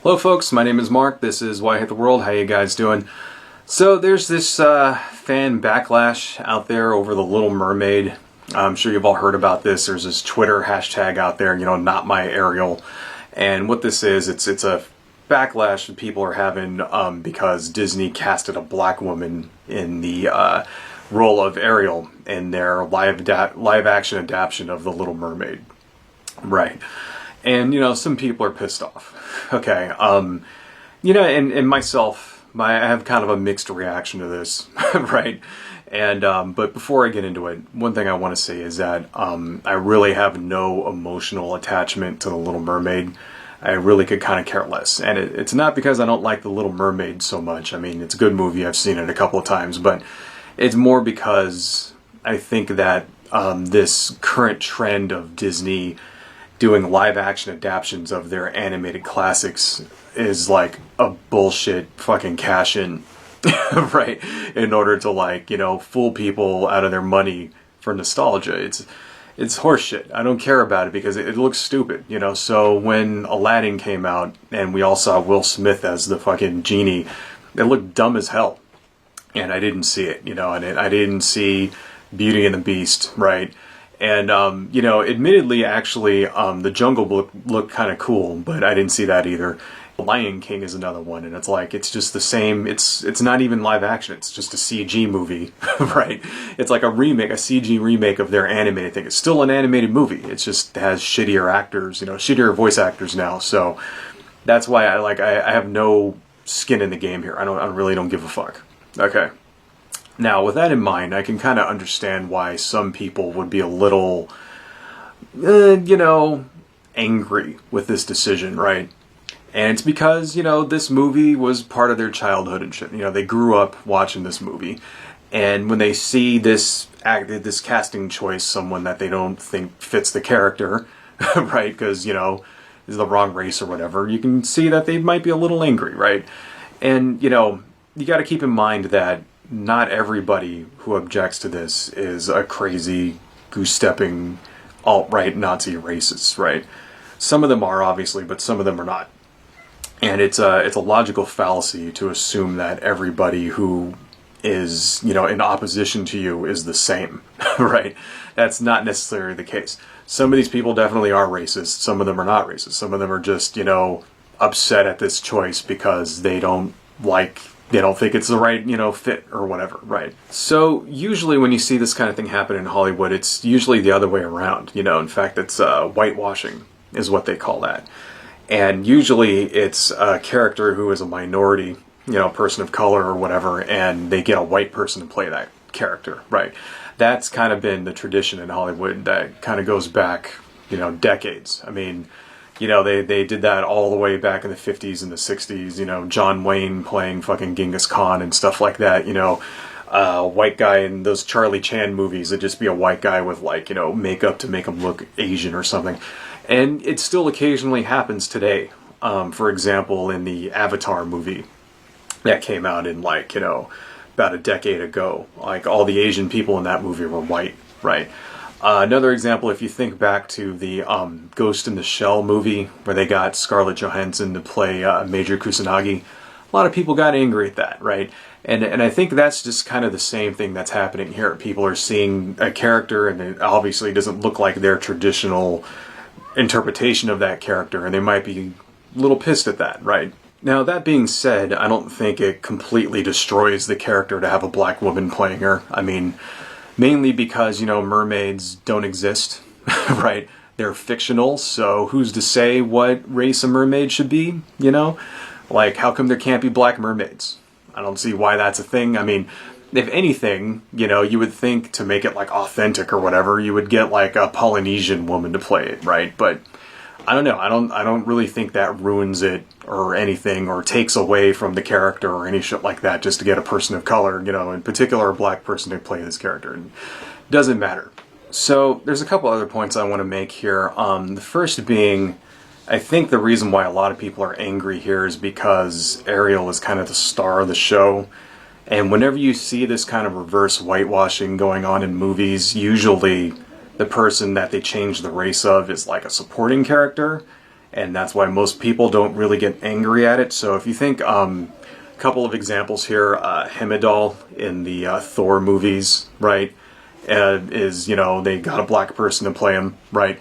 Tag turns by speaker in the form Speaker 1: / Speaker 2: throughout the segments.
Speaker 1: Hello folks, my name is Mark, this is Why I Hate the World, how you guys doing? So there's this fan backlash out there over The Little Mermaid. I'm sure you've all heard about this. There's this Twitter hashtag out there, not my Ariel. And what this is, it's a backlash that people are having because Disney casted a black woman in the role of Ariel in their live action adaptation of The Little Mermaid. Right. And, some people are pissed off. Okay. And myself, I have kind of a mixed reaction to this, right? And, but before I get into it, one thing I want to say is that, I really have no emotional attachment to The Little Mermaid. I really could kind of care less. And it's not because I don't like The Little Mermaid so much. I mean, it's a good movie. I've seen it a couple of times, but it's more because I think that, this current trend of Disney doing live action adaptations of their animated classics is like a bullshit fucking cash in, right? In order to fool people out of their money for nostalgia. It's horseshit. I don't care about it because it looks stupid, So when Aladdin came out and we all saw Will Smith as the fucking genie, it looked dumb as hell. And I didn't see it, and I didn't see Beauty and the Beast, right? And, admittedly, actually, the Jungle looked kind of cool, but I didn't see that either. Lion King is another one, and it's just the same. It's not even live action. It's just a CG movie, right? It's like a CG remake of their animated thing. It's still an animated movie. It just has shittier actors, shittier voice actors now. So that's why I have no skin in the game here. I really don't give a fuck. Okay. Now, with that in mind, I can kind of understand why some people would be a little, angry with this decision, right? And it's because, this movie was part of their childhood and shit. They grew up watching this movie. And when they see this casting choice, someone that they don't think fits the character, right, because, is the wrong race or whatever, you can see that they might be a little angry, right? And, you got to keep in mind that not everybody who objects to this is a crazy, goose-stepping, alt-right Nazi racist, right? Some of them are, obviously, but some of them are not. And it's a logical fallacy to assume that everybody who is, in opposition to you is the same, right? That's not necessarily the case. Some of these people definitely are racist. Some of them are not racist. Some of them are just, upset at this choice because they don't think it's the right, fit or whatever, right? So usually when you see this kind of thing happen in Hollywood, it's usually the other way around, In fact, it's whitewashing is what they call that. And usually it's a character who is a minority, person of color or whatever, and they get a white person to play that character, right? That's kind of been the tradition in Hollywood that kind of goes back, decades. I mean, they did that all the way back in the 50s and the 60s, John Wayne playing fucking Genghis Khan and stuff like that, white guy in those Charlie Chan movies, it'd just be a white guy with makeup to make him look Asian or something. And it still occasionally happens today. For example, in the Avatar movie that came out in about a decade ago, all the Asian people in that movie were white, right? Another example, if you think back to the Ghost in the Shell movie, where they got Scarlett Johansson to play Major Kusanagi, a lot of people got angry at that, right? And I think that's just kind of the same thing that's happening here. People are seeing a character, and it obviously doesn't look like their traditional interpretation of that character, and they might be a little pissed at that, right? Now, that being said, I don't think it completely destroys the character to have a black woman playing her. I mean, mainly because, mermaids don't exist, right? They're fictional, so who's to say what race a mermaid should be, How come there can't be black mermaids? I don't see why that's a thing. I mean, if anything, you would think to make it, authentic or whatever, you would get, a Polynesian woman to play it, right? But I don't know. I don't really think that ruins it or anything or takes away from the character or any shit like that just to get a person of color, in particular a black person to play this character. It doesn't matter. So there's a couple other points I want to make here. The first being, I think the reason why a lot of people are angry here is because Ariel is kind of the star of the show. And whenever you see this kind of reverse whitewashing going on in movies, usually the person that they change the race of is a supporting character, and that's why most people don't really get angry at it. So if you think, a couple of examples here, Hemidal in the Thor movies, right, is, you know, they got a black person to play him, right,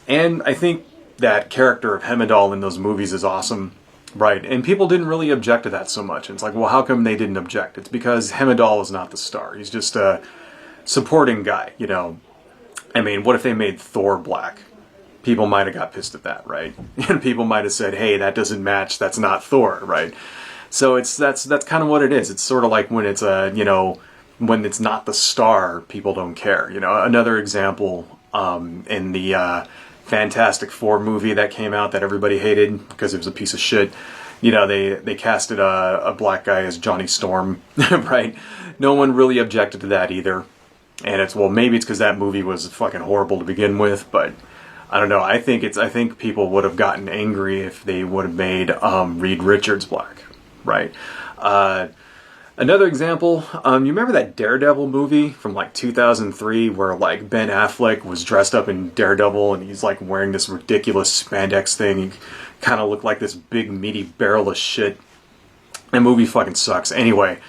Speaker 1: and I think that character of Hemidal in those movies is awesome, right, and people didn't really object to that so much. And it's like, well, how come they didn't object? It's because Hemidal is not the star. He's just a supporting guy, you know. I mean, what if they made Thor black? People might have got pissed at that, right? And people might have said, hey, that doesn't match, that's not Thor, right? So that's kind of what it is. It's sort of like when it's you know, when it's not the star, people don't care. You know, another example, in the Fantastic Four movie that came out that everybody hated because it was a piece of shit. You know, they casted a black guy as Johnny Storm, right? No one really objected to that either. And it's, well, maybe it's because that movie was fucking horrible to begin with, but I don't know. I think people would have gotten angry if they would have made Reed Richards black, right? Another example, you remember that Daredevil movie from like 2003 where like Ben Affleck was dressed up in Daredevil and he's like wearing this ridiculous spandex thing. He kind of looked like this big meaty barrel of shit. That movie fucking sucks. Anyway,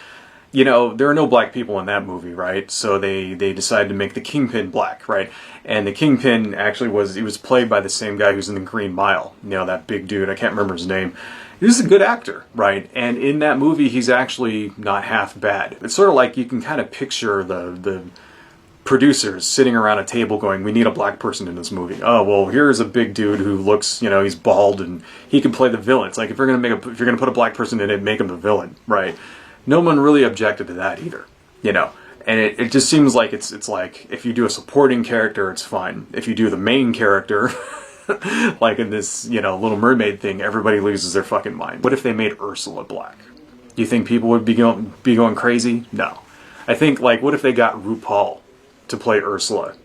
Speaker 1: you know, there are no black people in that movie, right? So they decided to make the Kingpin black, right? And the Kingpin actually was played by the same guy who's in the Green Mile. You know, that big dude, I can't remember his name. He's a good actor, right? And in that movie, he's actually not half bad. It's sort of like you can kind of picture the producers sitting around a table going, we need a black person in this movie. Oh, well, here's a big dude who looks, you know, he's bald and he can play the villain. It's like, if you're gonna put a black person in it, make him the villain, right? No one really objected to that either, you know? And it just seems like it's like, if you do a supporting character, it's fine. If you do the main character, like in this, you know, Little Mermaid thing, everybody loses their fucking mind. What if they made Ursula black? Do you think people would be going crazy? No. I think, like, what if they got RuPaul to play Ursula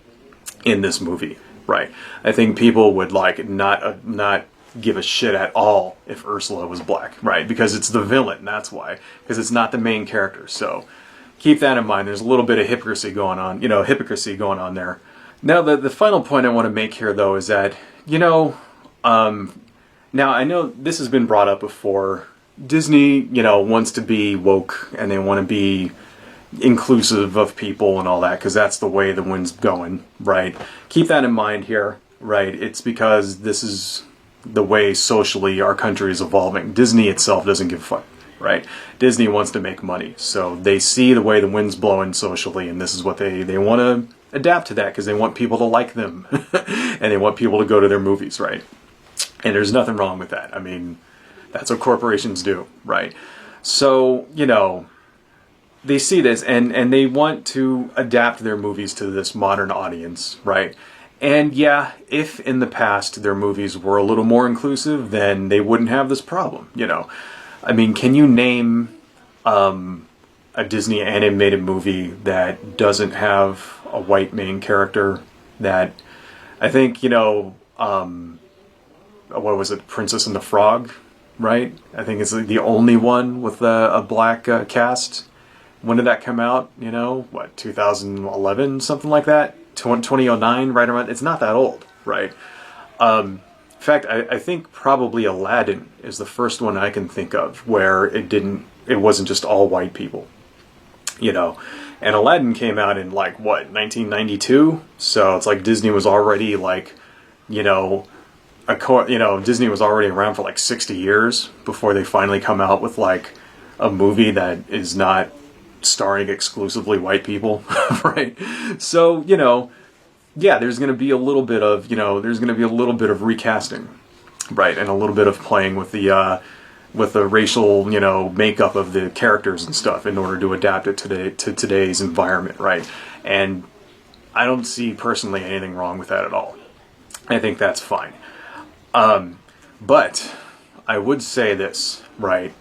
Speaker 1: in this movie, right? I think people would, like, not give a shit at all if Ursula was black, right? Because it's the villain, that's why. Because it's not the main character. So keep that in mind. There's a little bit of hypocrisy going on there. Now, the final point I want to make here, though, is that, you know, now I know this has been brought up before. Disney, you know, wants to be woke and they want to be inclusive of people and all that because that's the way the wind's going, right? Keep that in mind here, right? It's because this is the way socially our country is evolving. Disney itself doesn't give a fuck, right? Disney wants to make money, so they see the way the wind's blowing socially, and this is what they want to adapt to that because they want people to like them and they want people to go to their movies, right? And there's nothing wrong with that. I mean, that's what corporations do, right? So, you know, they see this and they want to adapt their movies to this modern audience, right? And yeah, if in the past their movies were a little more inclusive, then they wouldn't have this problem, you know? I mean, can you name a Disney animated movie that doesn't have a white main character? That, I think, you know, what was it, Princess and the Frog, right? I think it's the only one with a black cast. When did that come out? You know, what, 2011, something like that? 2009, right around. It's not that old, right? In fact, I think probably Aladdin is the first one I can think of where it wasn't just all white people, you know. And Aladdin came out in like what, 1992? So it's like Disney was already like, you know, Disney was already around for like 60 years before they finally come out with like a movie that is not starring exclusively white people, right? So, you know, yeah, there's going to be a little bit of, recasting, right? And a little bit of playing with the racial, you know, makeup of the characters and stuff in order to adapt it to today's environment, right? And I don't see personally anything wrong with that at all. I think that's fine. But I would say this, right?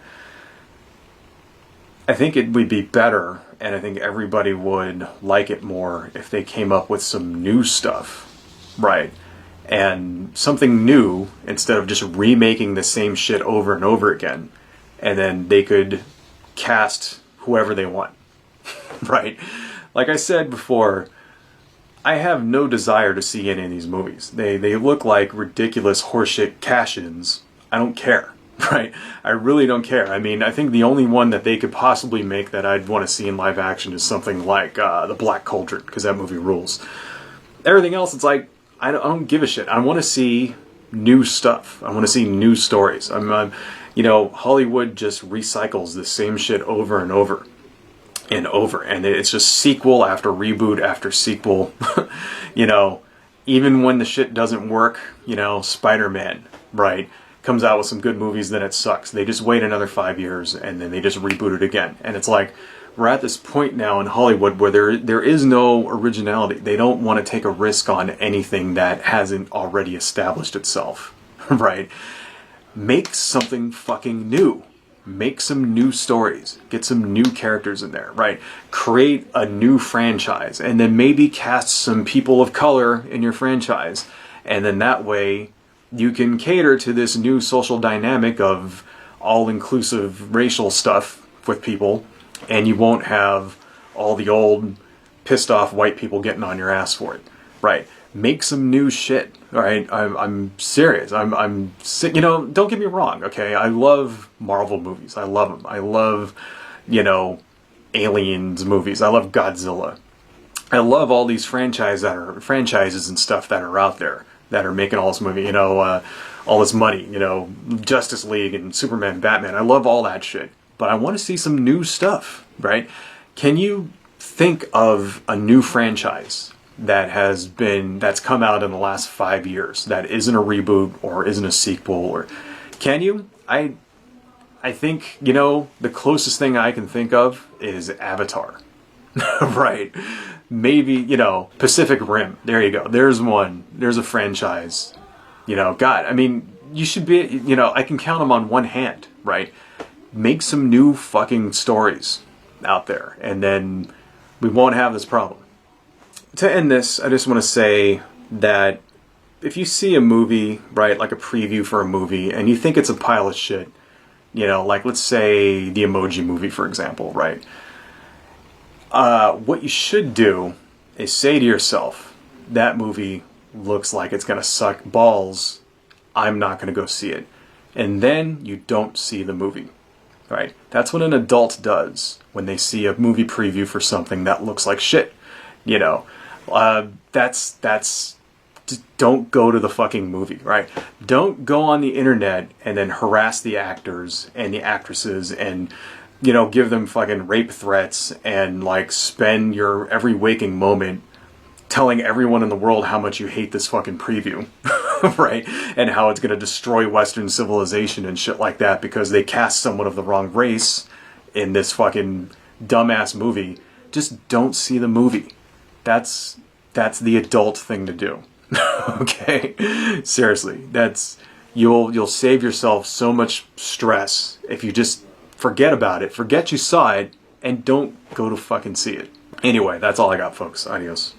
Speaker 1: I think it would be better, and I think everybody would like it more if they came up with some new stuff, right? And something new instead of just remaking the same shit over and over again. And then they could cast whoever they want, right? Like I said before, I have no desire to see any of these movies. They look like ridiculous horseshit cash-ins. I don't care, right? I really don't care. I mean, I think the only one that they could possibly make that I'd want to see in live action is something like The Black Cauldron, because that movie rules. Everything else, it's like, I don't give a shit. I want to see new stuff. I want to see new stories. You know, Hollywood just recycles the same shit over and over and over, and it's just sequel after reboot after sequel. You know, even when the shit doesn't work, you know, Spider-Man, right, comes out with some good movies, then it sucks. They just wait another 5 years and then they just reboot it again. And it's like, we're at this point now in Hollywood where there is no originality. They don't want to take a risk on anything that hasn't already established itself, right? Make something fucking new. Make some new stories. Get some new characters in there, right? Create a new franchise, and then maybe cast some people of color in your franchise. And then that way you can cater to this new social dynamic of all-inclusive racial stuff with people, and you won't have all the old pissed-off white people getting on your ass for it, right? Make some new shit, all right? I'm serious. I'm sick. You know, don't get me wrong, okay? I love Marvel movies. I love them. I love, you know, Aliens movies. I love Godzilla. I love all these franchises and stuff that are out there that are making all this movie, you know, all this money, you know, Justice League and Superman, Batman. I love all that shit, but I want to see some new stuff, right? Can you think of a new franchise that's come out in the last 5 years that isn't a reboot or isn't a sequel? Or can you? I think, you know, the closest thing I can think of is Avatar. Right? Maybe, you know, Pacific Rim. There you go. There's one. There's a franchise. You know, God, I mean, you should be, you know, I can count them on one hand, right? Make some new fucking stories out there, and then we won't have this problem. To end this, I just want to say that if you see a movie, right, like a preview for a movie, and you think it's a pile of shit, you know, like let's say the Emoji Movie, for example, right? What you should do is say to yourself, that movie looks like it's going to suck balls. I'm not going to go see it. And then you don't see the movie, right? That's what an adult does when they see a movie preview for something that looks like shit, you know. Don't go to the fucking movie, right? Don't go on the internet and then harass the actors and the actresses and, you know, give them fucking rape threats and like spend your every waking moment telling everyone in the world how much you hate this fucking preview, right? And how it's going to destroy Western civilization and shit like that because they cast someone of the wrong race in this fucking dumbass movie. Just don't see the movie. That's the adult thing to do. Okay? Seriously, you'll save yourself so much stress if you just forget about it, forget you saw it, and don't go to fucking see it. Anyway, that's all I got, folks. Adios.